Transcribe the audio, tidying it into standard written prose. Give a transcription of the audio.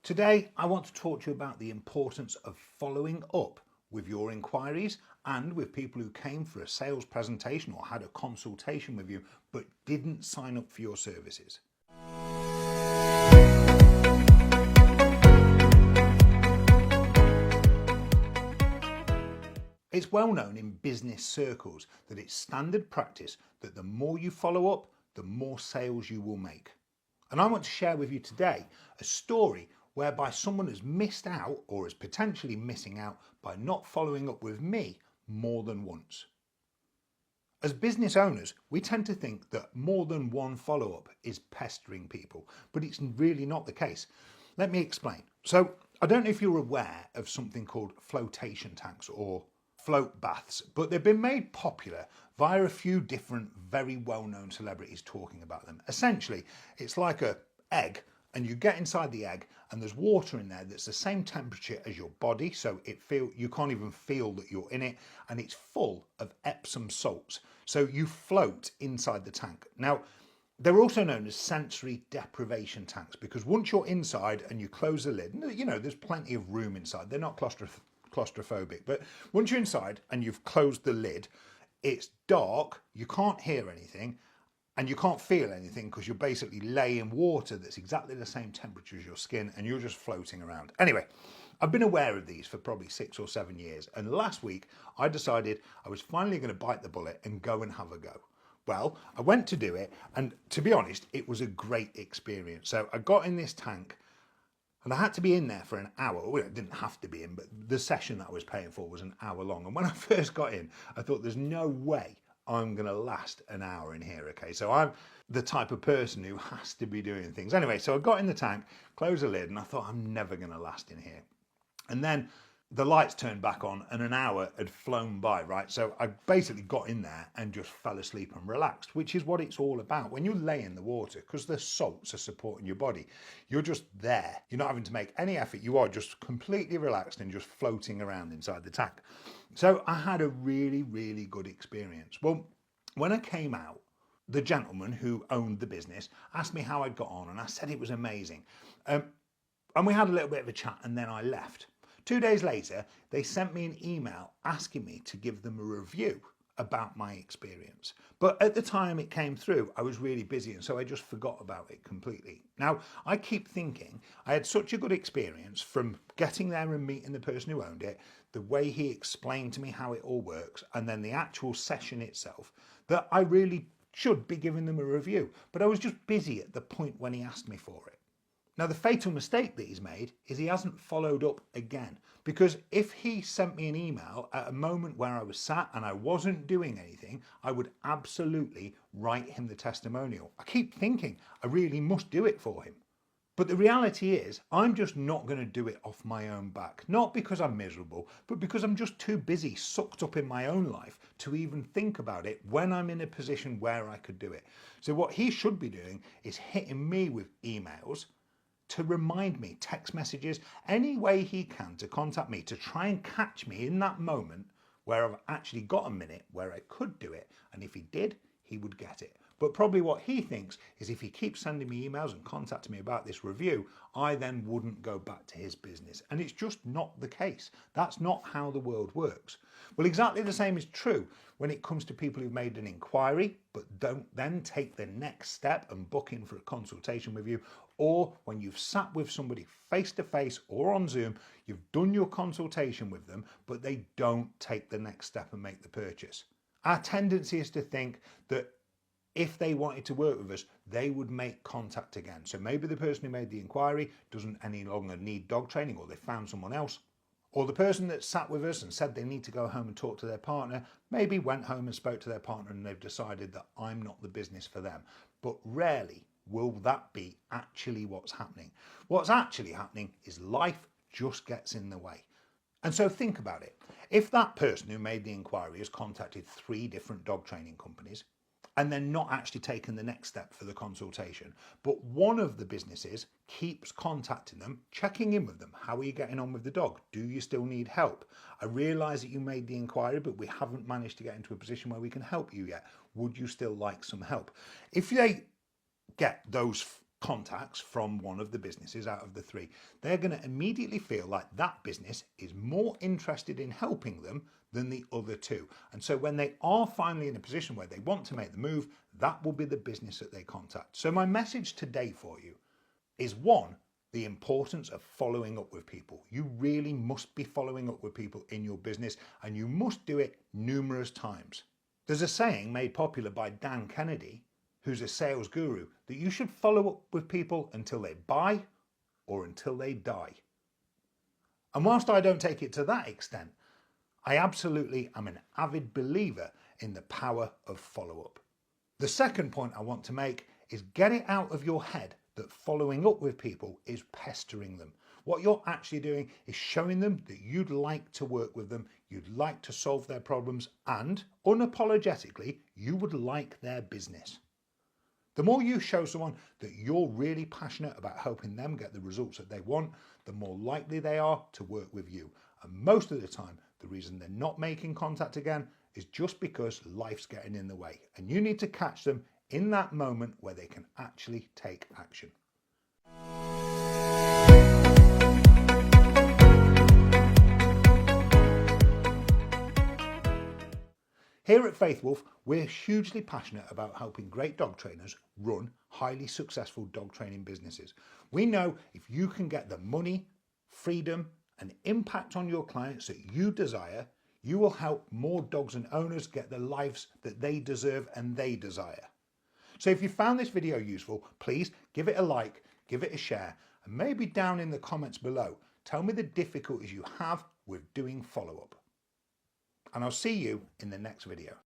Today, I want to talk to you about the importance of following up with your inquiries and with people who came for a sales presentation or had a consultation with you but didn't sign up for your services. It's well known in business circles that it's standard practice that the more you follow up, the more sales you will make. And I want to share with you today a story whereby someone has missed out or is potentially missing out by not following up with me more than once. As business owners, we tend to think that more than one follow-up is pestering people, but it's really not the case. Let me explain. So I don't know if you're aware of something called flotation tanks or float baths, but they've been made popular via a few different very well-known celebrities talking about them. Essentially, it's like an egg, and you get inside the egg and there's water in there that's the same temperature as your body, so you can't even feel that you're in it, and it's full of Epsom salts, so you float inside the tank. Now, they're also known as sensory deprivation tanks because once you're inside and you close the lid, you know, there's plenty of room inside. They're not claustrophobic, but once you're inside and you've closed the lid, it's dark, you can't hear anything, and you can't feel anything because you're basically laying water that's exactly the same temperature as your skin and you're just floating around. Anyway, I've been aware of these for probably 6 or 7 years, and last week I decided I was finally going to bite the bullet and go and have a go. Well, I went to do it, and to be honest, it was a great experience. So I got in this tank and I had to be in there for an hour. Well, it didn't have to be in, but the session that I was paying for was an hour long. And when I first got in, I thought there's no way I'm going to last an hour in here, okay? So I'm the type of person who has to be doing things. Anyway, so I got in the tank, closed the lid, and I thought I'm never going to last in here. And then the lights turned back on and an hour had flown by, right? So I basically got in there and just fell asleep and relaxed, which is what it's all about. When you lay in the water, because the salts are supporting your body, you're just there. You're not having to make any effort. You are just completely relaxed and just floating around inside the tank. So I had a really, really good experience. Well, when I came out, the gentleman who owned the business asked me how I'd got on, and I said it was amazing. And we had a little bit of a chat, and then I left. 2 days later, they sent me an email asking me to give them a review about my experience. But at the time it came through, I was really busy, and so I just forgot about it completely. Now, I keep thinking I had such a good experience from getting there and meeting the person who owned it, the way he explained to me how it all works, and then the actual session itself, that I really should be giving them a review. But I was just busy at the point when he asked me for it. Now, the fatal mistake that he's made is he hasn't followed up again, because if he sent me an email at a moment where I was sat and I wasn't doing anything, I would absolutely write him the testimonial. I keep thinking I really must do it for him. But the reality is I'm just not going to do it off my own back. Not because I'm miserable, but because I'm just too busy, sucked up in my own life to even think about it when I'm in a position where I could do it. So what he should be doing is hitting me with emails to remind me, text messages, any way he can to contact me, to try and catch me in that moment where I've actually got a minute where I could do it. And if he did, he would get it. But probably what he thinks is if he keeps sending me emails and contacting me about this review, I then wouldn't go back to his business. And it's just not the case. That's not how the world works. Well, exactly the same is true when it comes to people who've made an inquiry but don't then take the next step and book in for a consultation with you, or when you've sat with somebody face to face or on Zoom, you've done your consultation with them, but they don't take the next step and make the purchase. Our tendency is to think that if they wanted to work with us, they would make contact again. So maybe the person who made the inquiry doesn't any longer need dog training, or they found someone else. Or the person that sat with us and said they need to go home and talk to their partner, maybe went home and spoke to their partner and they've decided that I'm not the business for them. But rarely will that be actually what's happening. What's actually happening is life just gets in the way. And so think about it. If that person who made the inquiry has contacted 3 different dog training companies, and then not actually taken the next step for the consultation, but one of the businesses keeps contacting them, checking in with them. How are you getting on with the dog? Do you still need help? I realise that you made the inquiry, but we haven't managed to get into a position where we can help you yet. Would you still like some help? If they get those contacts from one of the businesses out of the three, they're going to immediately feel like that business is more interested in helping them than the other two. And so when they are finally in a position where they want to make the move, that will be the business that they contact. So my message today for you is, one, the importance of following up with people. You really must be following up with people in your business, and you must do it numerous times. There's a saying made popular by Dan Kennedy, who's a sales guru, that you should follow up with people until they buy or until they die. And whilst I don't take it to that extent, I absolutely am an avid believer in the power of follow-up. The second point I want to make is get it out of your head that following up with people is pestering them. What you're actually doing is showing them that you'd like to work with them, you'd like to solve their problems, and unapologetically, you would like their business. The more you show someone that you're really passionate about helping them get the results that they want, the more likely they are to work with you. And most of the time, the reason they're not making contact again is just because life's getting in the way. And you need to catch them in that moment where they can actually take action. Here at Faith Wolf, we're hugely passionate about helping great dog trainers run highly successful dog training businesses. We know if you can get the money, freedom, and impact on your clients that you desire, you will help more dogs and owners get the lives that they deserve and they desire. So if you found this video useful, please give it a like, give it a share, and maybe down in the comments below, tell me the difficulties you have with doing follow-up. And I'll see you in the next video.